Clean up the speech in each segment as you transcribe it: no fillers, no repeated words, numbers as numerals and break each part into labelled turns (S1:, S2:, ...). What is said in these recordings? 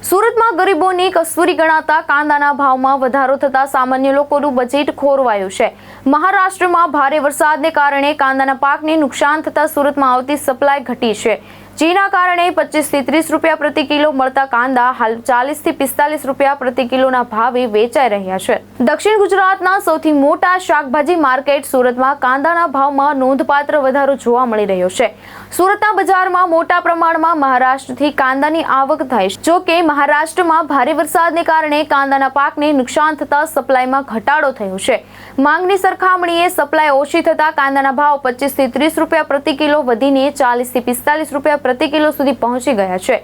S1: સુરતમાં ગરીબોની કસૂરી ગણાતા કાંદાના ભાવમાં વધારો થતા સામાન્ય લોકોનું બજેટ ખોરવાયું છે। મહારાષ્ટ્રમાં ભારે વરસાદને કારણે કાંદાના પાકને નુકસાન થતા સુરતમાં આવતી સપ્લાય ઘટી છે, જેના કારણે 25 થી 30 રૂપિયા પ્રતિ કિલો મળતા કાંદા હાલ 40 થી 45 રૂપિયા પ્રતિ કિલોના ભાવે વેચાઈ રહ્યા છે। દક્ષિણ ગુજરાતના સૌથી મોટા શાકભાજી માર્કેટ સુરતમાં કાંદાના ભાવમાં નોંધપાત્ર વધારો જોવા મળી રહ્યો છે। સુરતના બજારમાં મોટા પ્રમાણમાં મહારાષ્ટ્રથી કાંદાની આવક થાય છે। જો કે મહારાષ્ટ્રમાં ભારે વરસાદને કારણે કાંદાના પાકને નુકસાન થતા સપ્લાયમાં ઘટાડો થયો છે। માંગની સરખામણીએ સપ્લાય ઓછી થતા કાંદાના ભાવ 25 થી 30 રૂપિયા પ્રતિ કિલો વધીને 40 થી 45 રૂપિયા પ્રતિ કિલો સુધી પહોંચી ગયા છે।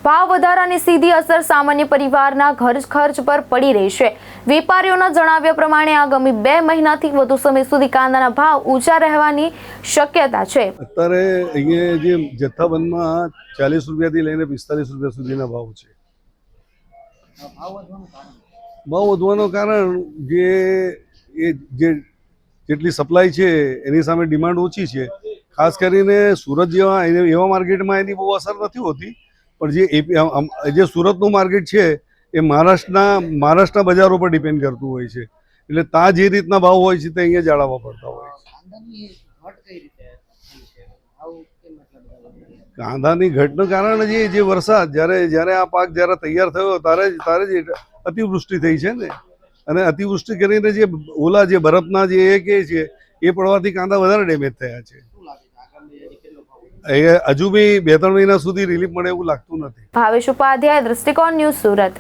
S1: ભાવ વધારાની સીધી અસર સામાન્ય પરિવારના ઘર ખર્ચ પર પડી રહી છે। વેપારીઓના જણાવ્યા પ્રમાણે આગામી 2 મહિનાથી વધુ સમય સુધી કાંદાના ભાવ ઊંચા રહેવાની શક્યતા છે।
S2: અત્યારે અહીંયા જે જથ્થાબંધમાં 40 રૂપિયાથી લઈને 45 રૂપિયા સુધીના ભાવ છે। ભાવ વધવાનું કારણ જેટલી સપ્લાય છે એની સામે ડિમાન્ડ ઓછી છે। ખાસ કરીને સુરત જેવા એવા માર્કેટમાં એની બહુ અસર નથી હોતી, પણ જે સુરતનું માર્કેટ છે એ મહારાષ્ટ્રના બજારો પર ડિપેન્ડ કરતું હોય છે, એટલે ત્યાં જે રીતના ભાવ હોય છે તે અહીંયા જાળવવા પડતા હોય છે। કાંદાની ઘટનું કારણ જે વરસાદ જ્યારે આ પાક જ્યારે તૈયાર થયો ત્યારે જ અતિવૃષ્ટિ થઈ છે ને, અને અતિવૃષ્ટિ કરીને જે ઓલા જે બરફના જે કે છે એ પડવાથી કાંદા વધારે ડેમેજ થયા છે। હજુ બી 2-3 મહિના સુધી રિલીફ મળે એવું લાગતું નથી।
S1: ભાવેશ ઉપાધ્યાય, દૃષ્ટિકોણ ન્યૂઝ, સુરત।